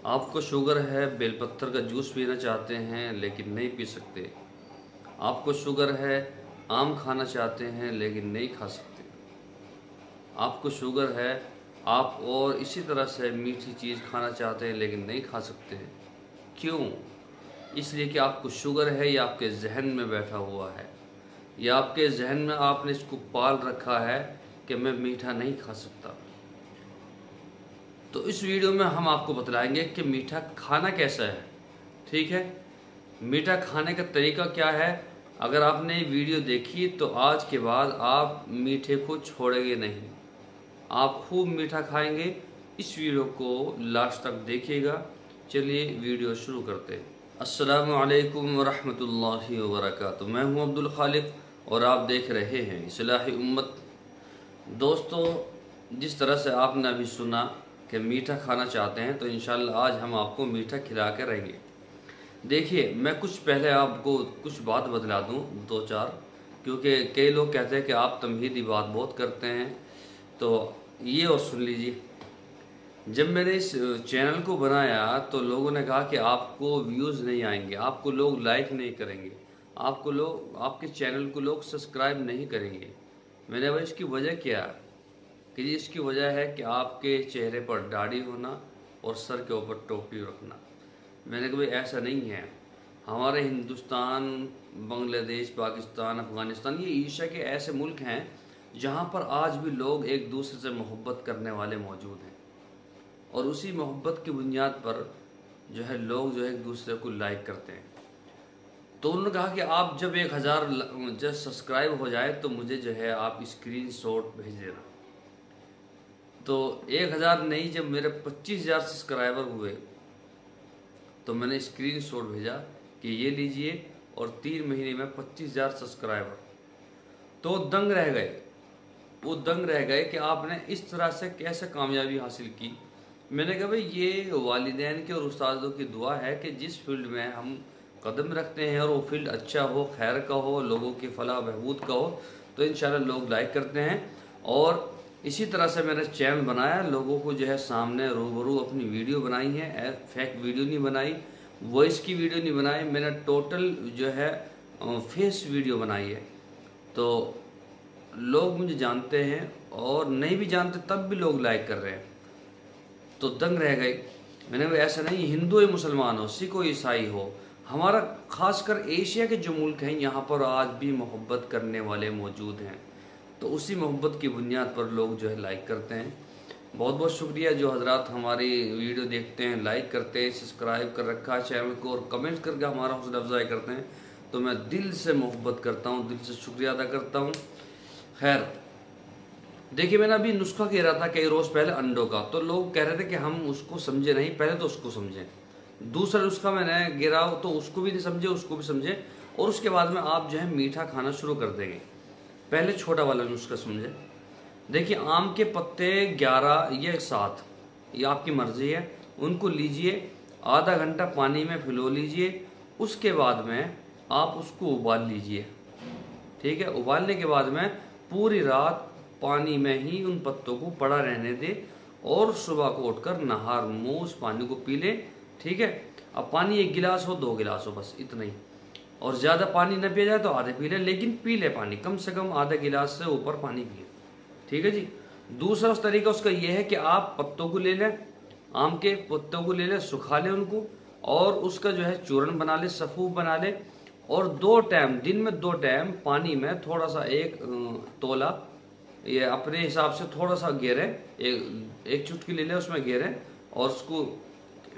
आपको शुगर है, बेलपत्तर का जूस पीना चाहते हैं लेकिन नहीं पी सकते। आपको शुगर है, आम खाना चाहते हैं लेकिन नहीं खा सकते। आपको शुगर है, आप और इसी तरह से मीठी चीज़ खाना चाहते हैं लेकिन नहीं खा सकते। क्यों? इसलिए कि आपको शुगर है, ये आपके जहन में बैठा हुआ है, या आपके जहन में आपने इसको पाल रखा है कि मैं मीठा नहीं खा सकता। तो इस वीडियो में हम आपको बतलाएंगे कि मीठा खाना कैसा है। ठीक है, मीठा खाने का तरीका क्या है। अगर आपने वीडियो देखी तो आज के बाद आप मीठे को छोड़ेंगे नहीं, आप खूब मीठा खाएंगे। इस वीडियो को लास्ट तक देखिएगा। चलिए वीडियो शुरू करते हैं। अस्सलामु अलैकुम वरहमतुल्लाहि वबरकातुहू। मैं हूं अब्दुल खालिक और आप देख रहे हैं इस्लाही उम्मत। दोस्तों, जिस तरह से आपने अभी सुना कि मीठा खाना चाहते हैं, तो इंशाल्लाह आज हम आपको मीठा खिला के रहेंगे। देखिए, मैं कुछ पहले आपको कुछ बात बतला दूं, दो चार, क्योंकि कई लोग कहते हैं कि आप तमहीदी बात बहुत करते हैं। तो ये और सुन लीजिए। जब मैंने इस चैनल को बनाया तो लोगों ने कहा कि आपको व्यूज़ नहीं आएंगे, आपको लोग लाइक नहीं करेंगे, आपको लोग, आपके चैनल को लोग सब्सक्राइब नहीं करेंगे। मैंने भाई इसकी वजह क्या है कि इसकी वजह है कि आपके चेहरे पर दाढ़ी होना और सर के ऊपर टोपी रखना। मैंने कहा भाई ऐसा नहीं है। हमारे हिंदुस्तान, बांग्लादेश, पाकिस्तान, अफगानिस्तान, ये एशिया के ऐसे मुल्क हैं जहाँ पर आज भी लोग एक दूसरे से मोहब्बत करने वाले मौजूद हैं, और उसी मोहब्बत की बुनियाद पर जो है लोग जो है एक दूसरे को लाइक करते हैं। तो उन्होंने कहा कि आप जब 1000 जब सब्सक्राइब हो जाए तो मुझे जो है आप स्क्रीनशॉट भेज देना। तो 1000 नहीं, जब मेरे 25,000 सब्सक्राइबर हुए तो मैंने स्क्रीनशॉट भेजा कि ये लीजिए, और 3 महीने में 25,000 सब्सक्राइबर। तो दंग रह गए, वो दंग रह गए कि आपने इस तरह से कैसे कामयाबी हासिल की। मैंने कहा भाई ये वालिदैन के और उस्तादों की दुआ है कि जिस फील्ड में हम कदम रखते हैं और वो फील्ड अच्छा हो, खैर का हो, लोगों की फलाह बहबूद का हो, तो इंशाल्लाह लोग लाइक करते हैं। और इसी तरह से मैंने चैनल बनाया, लोगों को जो है सामने रूबरू अपनी वीडियो बनाई है, फेक वीडियो नहीं बनाई, वॉइस की वीडियो नहीं बनाई, मैंने टोटल जो है फेस वीडियो बनाई है। तो लोग मुझे जानते हैं, और नहीं भी जानते तब भी लोग लाइक कर रहे हैं। तो दंग रह गए। मैंने कहा ऐसा नहीं, हिंदू या मुसलमान हो, सिख हो, ईसाई हो, हमारा खासकर एशिया के जो मुल्क हैं यहाँ पर आज भी मोहब्बत करने वाले मौजूद हैं। तो उसी मोहब्बत की बुनियाद पर लोग जो है लाइक करते हैं। बहुत बहुत शुक्रिया जो हजरात हमारी वीडियो देखते हैं, लाइक करते हैं, सब्सक्राइब कर रखा है चैनल को, और कमेंट करके हमारा हौसला अफजाई करते हैं। तो मैं दिल से मोहब्बत करता हूँ, दिल से शुक्रिया अदा करता हूँ। खैर, देखिए, मैंने अभी नुस्खा कह रहा था कई रोज़ पहले अंडों का, तो लोग कह रहे थे कि हम उसको समझे नहीं, पहले तो उसको समझें। दूसरा नुस्खा मैंने गिरा तो उसको भी नहीं समझे, उसको भी समझे, और उसके बाद में आप जो है मीठा खाना शुरू कर देंगे। पहले छोटा वाला नुस्खा समझे। देखिए, आम के पत्ते 11 या 7, ये आपकी मर्जी है, उनको लीजिए, आधा घंटा पानी में भिगो लीजिए। उसके बाद में आप उसको उबाल लीजिए। ठीक है, उबालने के बाद में पूरी रात पानी में ही उन पत्तों को पड़ा रहने दे, और सुबह को उठकर नहार मुँह उस पानी को पी ले। ठीक है, अब पानी 1 गिलास हो, 2 गिलास हो, बस इतना ही, और ज़्यादा पानी न पिया जाए तो आधे पी ले, लेकिन पी ले पानी, कम से कम आधा गिलास से ऊपर पानी पिए। ठीक है जी। दूसरा तरीका उसका यह है कि आप पत्तों को ले लें, आम के पत्तों को ले लें, सुखा लें उनको, और उसका जो है चूर्ण बना ले, सफ़ूफ बना ले, और 2 टाइम, दिन में 2 टाइम पानी में थोड़ा सा 1 तोला, ये अपने हिसाब से थोड़ा सा घेरें, एक चुटकी ले लें, उसमें घेरें और उसको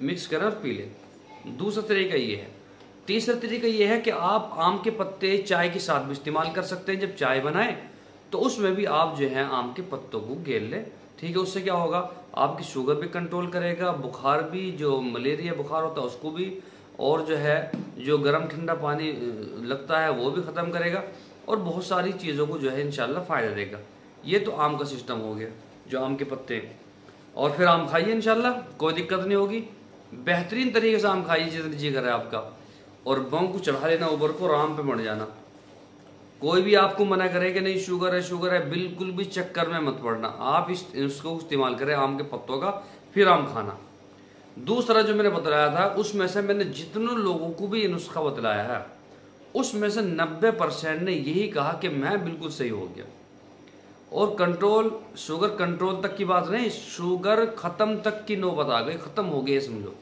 मिक्स करें और पी लें। दूसरा तरीका ये है। तीसरा तरीका ये है कि आप आम के पत्ते चाय के साथ भी इस्तेमाल कर सकते हैं। जब चाय बनाएं तो उसमें भी आप जो है आम के पत्तों को घेर लें। ठीक है, उससे क्या होगा, आपकी शुगर भी कंट्रोल करेगा, बुखार भी, जो मलेरिया बुखार होता है उसको भी, और जो है जो गर्म ठंडा पानी लगता है वो भी ख़त्म करेगा, और बहुत सारी चीज़ों को जो है इंशाल्लाह फ़ायदा देगा। ये तो आम का सिस्टम हो गया, जो आम के पत्ते, और फिर आम खाइए इंशाल्लाह, कोई दिक्कत नहीं होगी। बेहतरीन तरीके से आम खाइए जितना जी करे आपका, और बम को चढ़ा लेना ऊपर को, और आम पे मर जाना। कोई भी आपको मना करे कि नहीं शुगर है, बिल्कुल भी चक्कर में मत पड़ना। आप इसको इस्तेमाल करें आम के पत्तों का, फिर आम खाना। दूसरा जो मैंने बतलाया था उसमें से मैंने जितने लोगों को भी ये नुस्खा बतलाया है उसमें से 90% ने यही कहा कि मैं बिल्कुल सही हो गया। और कंट्रोल, शुगर कंट्रोल तक की बात नहीं, शुगर खत्म तक की नौबत आ गई, खत्म हो गई समझो।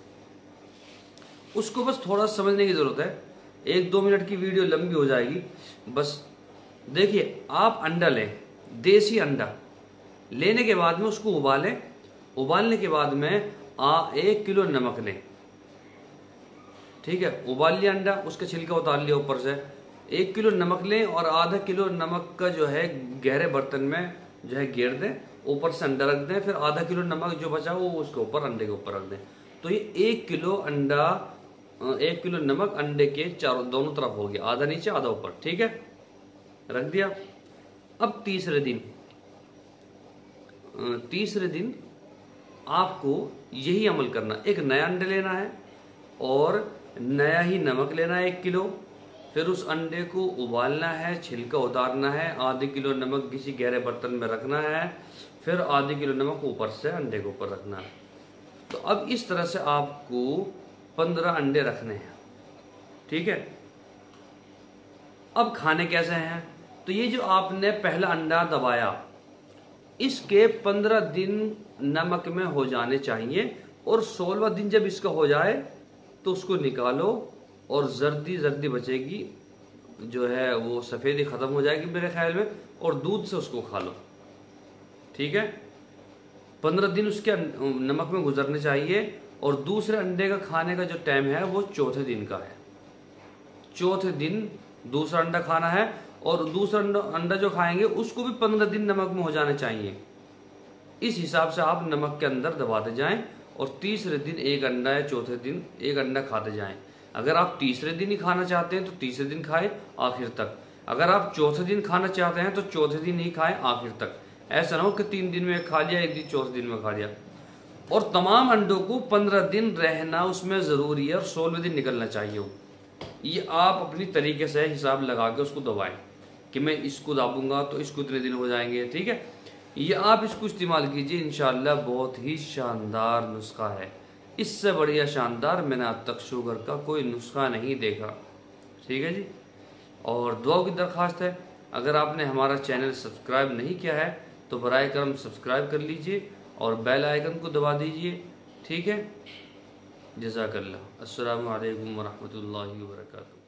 उसको बस थोड़ा समझने की जरूरत है। 1-2 मिनट की वीडियो लंबी हो जाएगी। बस देखिए, आप अंडा लें, देसी अंडा लेने के बाद में उसको उबालें। उबालने के बाद में 1 किलो नमक लें, ठीक है। उबाल लिया अंडा, उसका छिलका उतार लिया ऊपर से। 1 किलो नमक लें और आधा किलो नमक का जो है गहरे बर्तन में जो है घेर दें, ऊपर से अंडा रख दें, फिर आधा किलो नमक जो बचा वो उसके ऊपर, अंडे के ऊपर रख दें। तो ये 1 किलो अंडा, 1 किलो नमक अंडे के चारों दोनों तरफ हो गया, आधा नीचे आधा ऊपर, ठीक है, रख दिया। अब तीसरे दिन आपको यही अमल करना। एक नया अंडा लेना है और नया ही नमक लेना है 1 किलो। फिर उस अंडे को उबालना है, छिलका उतारना है, आधे किलो नमक किसी गहरे बर्तन में रखना है, फिर आधे किलो नमक ऊपर से अंडे के ऊपर रखना है। तो अब इस तरह से आपको 15 अंडे रखने हैं, ठीक है। अब खाने कैसे हैं? तो ये जो आपने पहला अंडा दबाया, इसके 15 दिन नमक में हो जाने चाहिए, और 16वां दिन जब इसका हो जाए तो उसको निकालो और जर्दी बचेगी, जो है वो सफ़ेदी ख़त्म हो जाएगी मेरे ख्याल में, और दूध से उसको खा लो, ठीक है। 15 दिन उसके नमक में गुजरने चाहिए, और दूसरे अंडे का खाने का जो टाइम है वो चौथे दिन का है। चौथे दिन दूसरा अंडा खाना है, और दूसरा अंडा जो खाएंगे उसको भी 15 दिन नमक में हो जाने चाहिए। इस हिसाब से आप नमक के अंदर दबाते जाएं, और तीसरे दिन 1 अंडा या चौथे दिन 1 अंडा खाते जाएं। अगर आप तीसरे दिन ही खाना चाहते हैं तो तीसरे दिन खाएं आखिर तक। अगर आप चौथे दिन खाना चाहते हैं तो चौथे दिन ही खाएं आखिर तक। ऐसा ना हो कि 3 दिन में खा लिया, 1 दिन चौथे दिन में खा लिया। और तमाम अंडों को 15 दिन रहना उसमें ज़रूरी है, और 16वें दिन निकलना चाहिए वो। ये आप अपनी तरीके से हिसाब लगा के उसको दबाएं कि मैं इसको दाबूंगा तो इसको इतने दिन हो जाएंगे, ठीक है। ये आप इसको इस्तेमाल कीजिए, इंशाल्लाह बहुत ही शानदार नुस्खा है। इससे बढ़िया शानदार मैंने आज तक शुगर का कोई नुस्खा नहीं देखा, ठीक है जी। और दुआ की दरख्वास्त है, अगर आपने हमारा चैनल सब्सक्राइब नहीं किया है तो बराए करम सब्सक्राइब कर लीजिए और बेल आइकन को दबा दीजिए, ठीक है। जज़ाकल्लाह। अस्सलामु अलैकुम वरहमतुल्लाहि वबरकातुहू।